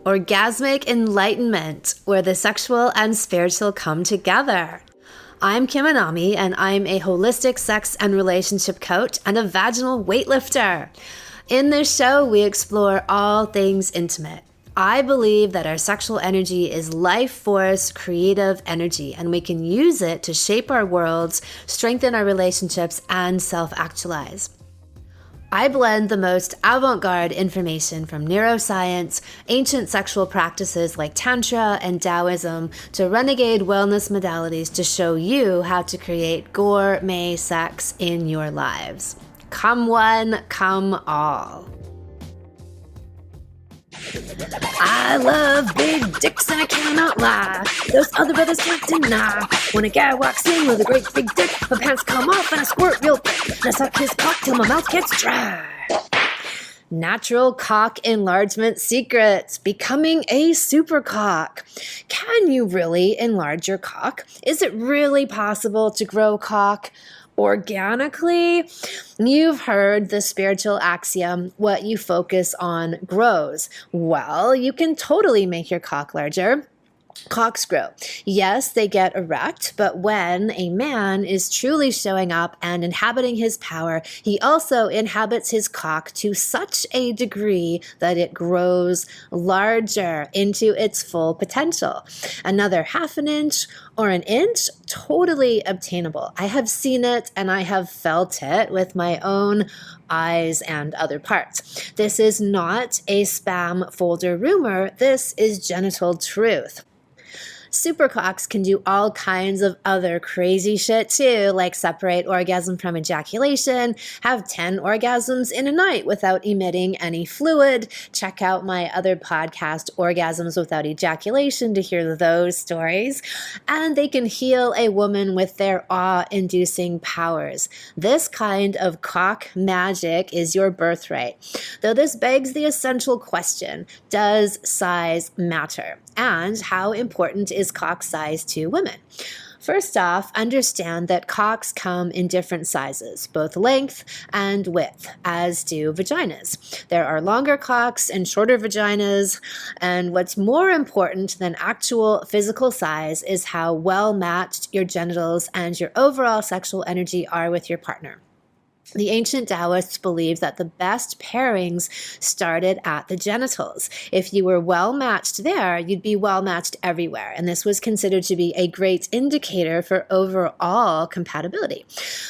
Orgasmic enlightenment, where the sexual and spiritual come together. I'm Kim Anami, and I'm a holistic sex and relationship coach and a vaginal weightlifter. In this show, we explore all things intimate. I believe that our sexual energy is life force, creative energy, and we can use it to shape our worlds, strengthen our relationships, and self-actualize. I blend the most avant-garde information from neuroscience, ancient sexual practices like Tantra and Taoism, to renegade wellness modalities to show you how to create gourmet sex in your lives. Come one, come all. I love big dicks and I cannot lie. Those other brothers can't deny. When a guy walks in with a great big dick, my pants come off and I squirt real quick. And I suck his cock till my mouth gets dry. Natural cock enlargement secrets. Becoming a super cock. Can you really enlarge your cock? Is it really possible to grow cock organically? You've heard the spiritual axiom, what you focus on grows. Well, you can totally make your cock larger. Cocks grow. Yes, they get erect, but when a man is truly showing up and inhabiting his power, he also inhabits his cock to such a degree that it grows larger into its full potential. Another half an inch or an inch, totally obtainable. I have seen it and I have felt it with my own eyes and other parts. This is not a spam folder rumor. This is genital truth. Supercocks can do all kinds of other crazy shit too, like separate orgasm from ejaculation, have 10 orgasms in a night without emitting any fluid. Check out my other podcast, Orgasms Without Ejaculation, to hear those stories. And they can heal a woman with their awe-inducing powers. This kind of cock magic is your birthright. Though this begs the essential question, does size matter? And how important is cock size to women? First off, understand that cocks come in different sizes, both length and width, as do vaginas. There are longer cocks and shorter vaginas, and what's more important than actual physical size is how well matched your genitals and your overall sexual energy are with your partner. The ancient Taoists believed that the best pairings started at the genitals. If you were well matched there, you'd be well matched everywhere. And this was considered to be a great indicator for overall compatibility.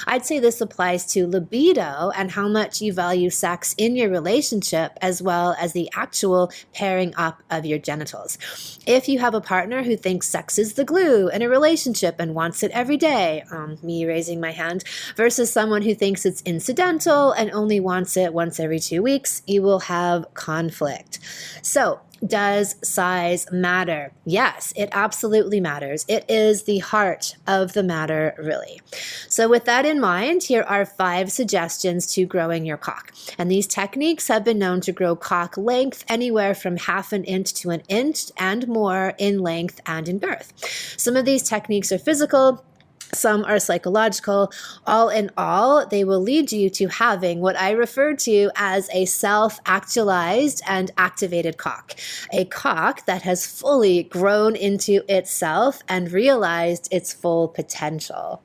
I'd say this applies to libido and how much you value sex in your relationship, as well as the actual pairing up of your genitals. If you have a partner who thinks sex is the glue in a relationship and wants it every day, me raising my hand, versus someone who thinks it's incidental and only wants it once every 2 weeks, you will have conflict. So, does size matter? Yes, it absolutely matters. It is the heart of the matter, really. So with that in mind, here are 5 suggestions to growing your cock. And these techniques have been known to grow cock length anywhere from half an inch to an inch and more in length and in girth. Some of these techniques are physical, some are psychological. All in all, they will lead you to having what I refer to as a self-actualized and activated cock. A cock that has fully grown into itself and realized its full potential.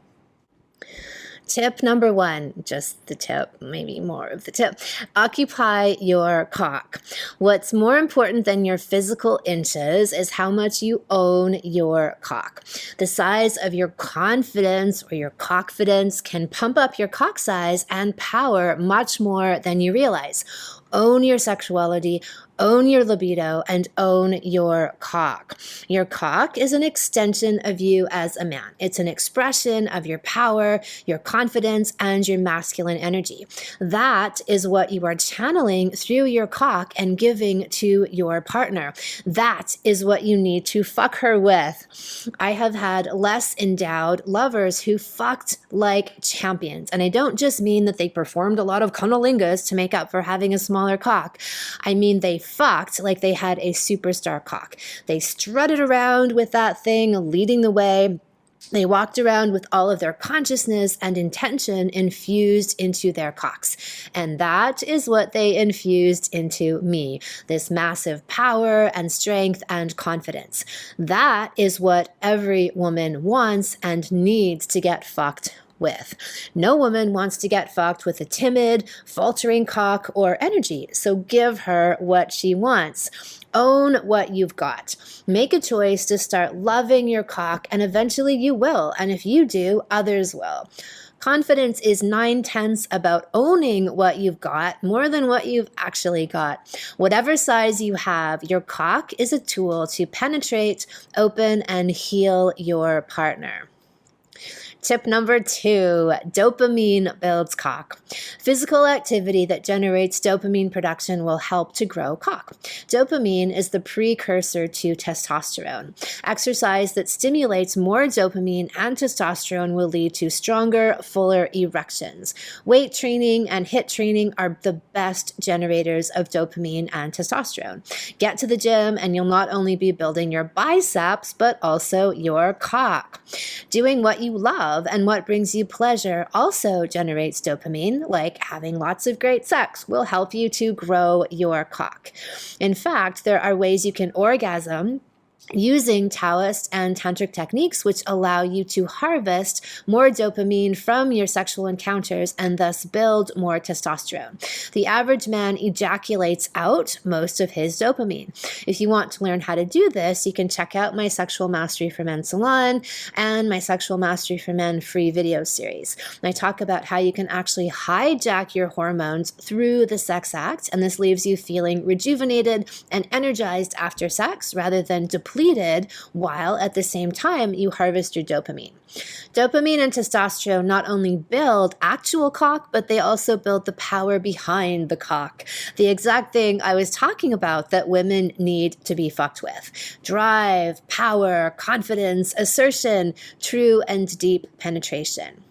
Tip number 1, just the tip, maybe more of the tip. Occupy your cock. What's more important than your physical inches is how much you own your cock. The size of your confidence or your cock-fidence can pump up your cock size and power much more than you realize. Own your sexuality, own your libido, and own your cock. Your cock is an extension of you as a man. It's an expression of your power, your confidence, and your masculine energy. That is what you are channeling through your cock and giving to your partner. That is what you need to fuck her with. I have had less endowed lovers who fucked like champions. And I don't just mean that they performed a lot of cunnilingus to make up for having a smaller cock. I mean, they fucked like they had a superstar cock. They strutted around with that thing, leading the way. They walked around with all of their consciousness and intention infused into their cocks. And that is what they infused into me, this massive power and strength and confidence. That is what every woman wants and needs to get fucked with. No woman wants to get fucked with a timid, faltering cock or energy, so give her what she wants. Own what you've got. Make a choice to start loving your cock, and eventually you will. And if you do, others will. Confidence is 9/10 about owning what you've got more than what you've actually got. Whatever size you have, your cock is a tool to penetrate, open, and heal your partner. Tip number 2, dopamine builds cock. Physical activity that generates dopamine production will help to grow cock. Dopamine is the precursor to testosterone. Exercise that stimulates more dopamine and testosterone will lead to stronger, fuller erections. Weight training and HIIT training are the best generators of dopamine and testosterone. Get to the gym and you'll not only be building your biceps, but also your cock. Doing what you love and what brings you pleasure also generates dopamine, like having lots of great sex will help you to grow your cock. In fact, there are ways you can orgasm using Taoist and Tantric techniques, which allow you to harvest more dopamine from your sexual encounters and thus build more testosterone. The average man ejaculates out most of his dopamine. If you want to learn how to do this, you can check out my Sexual Mastery for Men Salon and my Sexual Mastery for Men free video series. And I talk about how you can actually hijack your hormones through the sex act, and this leaves you feeling rejuvenated and energized after sex rather than depleted while at the same time you harvest your dopamine. Dopamine and testosterone not only build actual cock, but they also build the power behind the cock. The exact thing I was talking about that women need to be fucked with. Drive, power, confidence, assertion, true and deep penetration.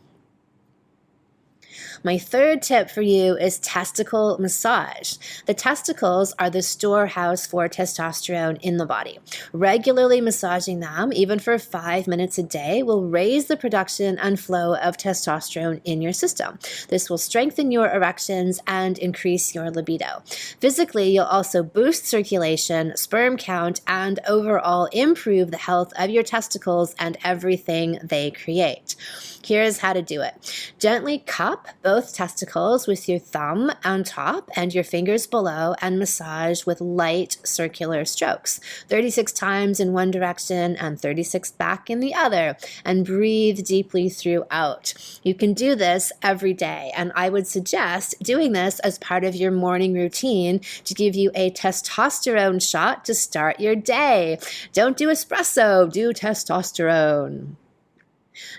My third tip for you is testicle massage. The testicles are the storehouse for testosterone in the body. Regularly massaging them, even for 5 minutes a day, will raise the production and flow of testosterone in your system. This will strengthen your erections and increase your libido. Physically, you'll also boost circulation, sperm count, and overall improve the health of your testicles and everything they create. Here's how to do it. Gently cup both testicles with your thumb on top and your fingers below and massage with light circular strokes. 36 times in one direction and 36 back in the other, and breathe deeply throughout. You can do this every day, and I would suggest doing this as part of your morning routine to give you a testosterone shot to start your day. Don't do espresso, do testosterone.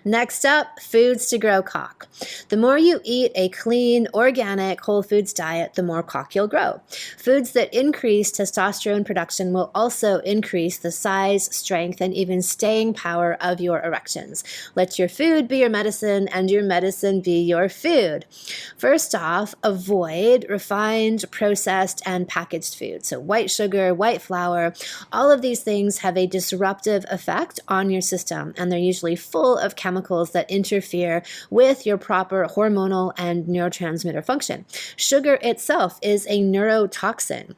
Next up, foods to grow cock. The more you eat a clean, organic, whole foods diet, the more cock you'll grow. Foods that increase testosterone production will also increase the size, strength, and even staying power of your erections. Let your food be your medicine and your medicine be your food. First off, avoid refined, processed, and packaged food. So white sugar, white flour, all of these things have a disruptive effect on your system, and they're usually full of chemicals that interfere with your proper hormonal and neurotransmitter function. Sugar itself is a neurotoxin.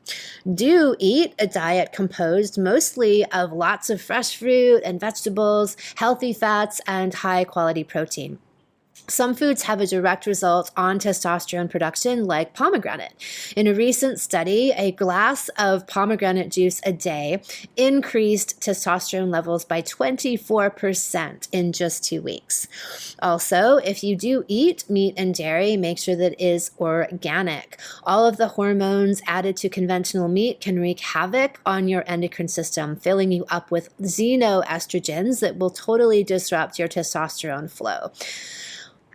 Do eat a diet composed mostly of lots of fresh fruit and vegetables, healthy fats, and high-quality protein. Some foods have a direct result on testosterone production, like pomegranate. In a recent study, a glass of pomegranate juice a day increased testosterone levels by 24% in just 2 weeks. Also, if you do eat meat and dairy, make sure that it is organic. All of the hormones added to conventional meat can wreak havoc on your endocrine system, filling you up with xenoestrogens that will totally disrupt your testosterone flow.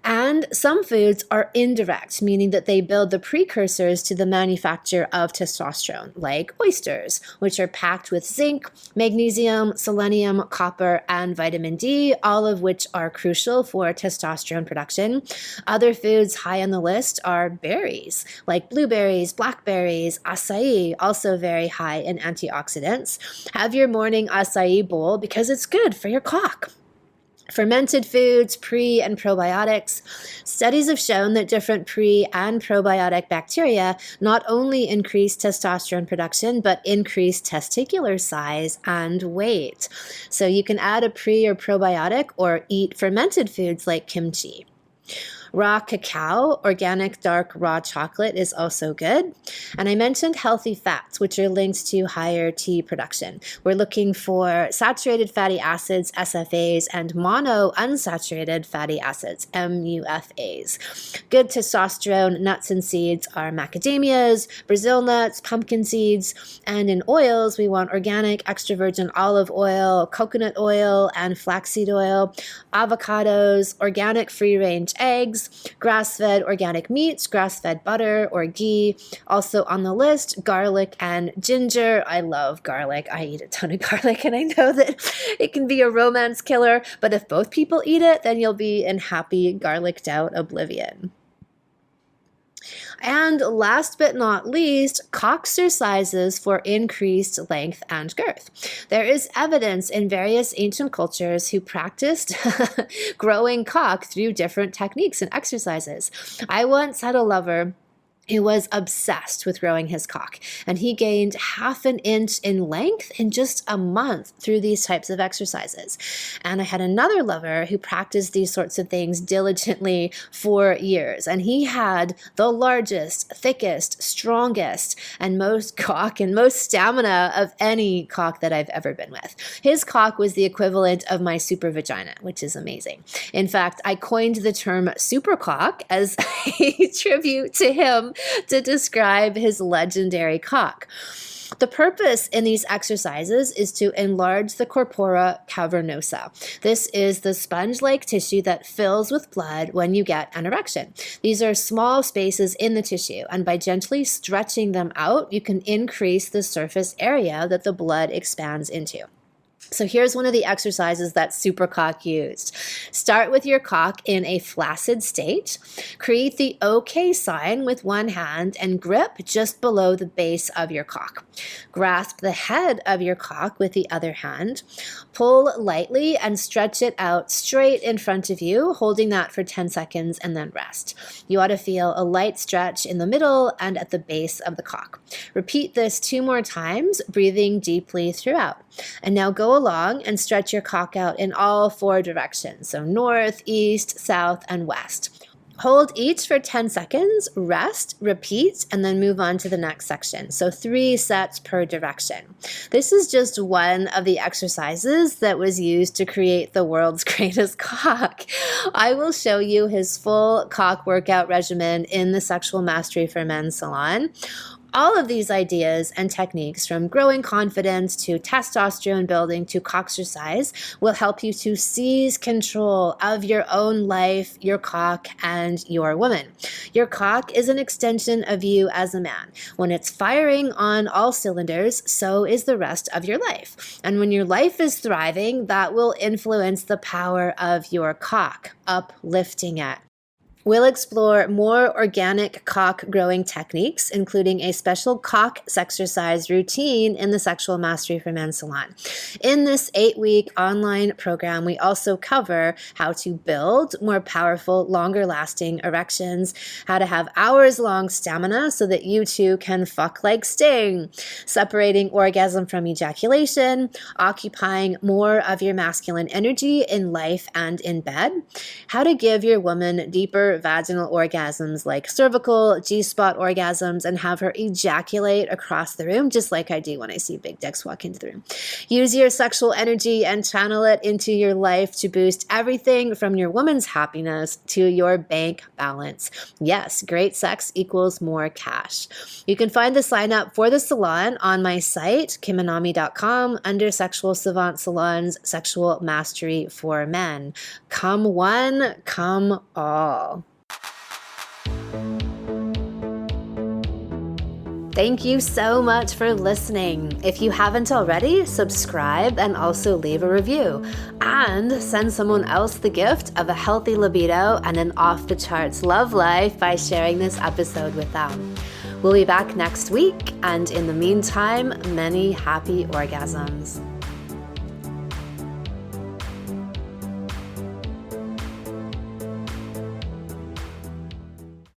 And some foods are indirect, meaning that they build the precursors to the manufacture of testosterone, like oysters, which are packed with zinc, magnesium, selenium, copper, and vitamin D, all of which are crucial for testosterone production. Other foods high on the list are berries, like blueberries, blackberries, acai, also very high in antioxidants. Have your morning acai bowl because it's good for your cock. Fermented foods, pre- and probiotics. Studies have shown that different pre- and probiotic bacteria not only increase testosterone production, but increase testicular size and weight. So you can add a pre or probiotic or eat fermented foods like kimchi. Raw cacao, organic dark raw chocolate is also good. And I mentioned healthy fats, which are linked to higher T production. We're looking for saturated fatty acids, SFAs, and monounsaturated fatty acids, MUFAs. Good testosterone nuts and seeds are macadamias, Brazil nuts, pumpkin seeds, and in oils, we want organic extra virgin olive oil, coconut oil, and flaxseed oil, avocados, organic free-range eggs, grass-fed organic meats, grass-fed butter or ghee. Also on the list, garlic and ginger. I love garlic. I eat a ton of garlic, and I know that it can be a romance killer, but if both people eat it, then you'll be in happy garliced out oblivion. And last but not least, cock-exercises for increased length and girth. There is evidence in various ancient cultures who practiced growing cock through different techniques and exercises. I once had a lover who was obsessed with growing his cock, and he gained 1/2 inch in length in just a month through these types of exercises. And I had another lover who practiced these sorts of things diligently for years, and he had the largest, thickest, strongest, and most cock and most stamina of any cock that I've ever been with. His cock was the equivalent of my super vagina, which is amazing. In fact, I coined the term super cock as a tribute to him to describe his legendary cock. The purpose in these exercises is to enlarge the corpora cavernosa. This is the sponge-like tissue that fills with blood when you get an erection. These are small spaces in the tissue, and by gently stretching them out, you can increase the surface area that the blood expands into. So here's one of the exercises that super cock used. Start with your cock in a flaccid state. Create the OK sign with one hand and grip just below the base of your cock. Grasp the head of your cock with the other hand. Pull lightly and stretch it out straight in front of you, holding that for 10 seconds and then rest. You ought to feel a light stretch in the middle and at the base of the cock. Repeat this 2 more times, breathing deeply throughout. And now go along and stretch your cock out in all 4 directions, so north, east, south, and west. Hold each for 10 seconds, rest, repeat, and then move on to the next section. So 3 sets per direction. This is just one of the exercises that was used to create the world's greatest cock. I will show you his full cock workout regimen in the Sexual Mastery for Men salon. All of these ideas and techniques, from growing confidence to testosterone building to cock-exercise, will help you to seize control of your own life, your cock, and your woman. Your cock is an extension of you as a man. When it's firing on all cylinders, so is the rest of your life. And when your life is thriving, that will influence the power of your cock, uplifting it. We'll explore more organic cock growing techniques, including a special cock exercise routine in the Sexual Mastery for Men salon. In this 8-week online program, we also cover how to build more powerful, longer lasting erections, how to have hours-long stamina so that you too can fuck like Sting, separating orgasm from ejaculation, occupying more of your masculine energy in life and in bed, how to give your woman deeper vaginal orgasms like cervical, G-spot orgasms, and have her ejaculate across the room, just like I do when I see big dicks walk into the room. Use your sexual energy and channel it into your life to boost everything from your woman's happiness to your bank balance. Yes, great sex equals more cash. You can find the sign up for the salon on my site, kimanami.com, under Sexual Savant Salon's Sexual Mastery for Men. Come one, come all. Thank you so much for listening. If you haven't already, subscribe and also leave a review. And send someone else the gift of a healthy libido and an off-the-charts love life by sharing this episode with them. We'll be back next week, and in the meantime, many happy orgasms.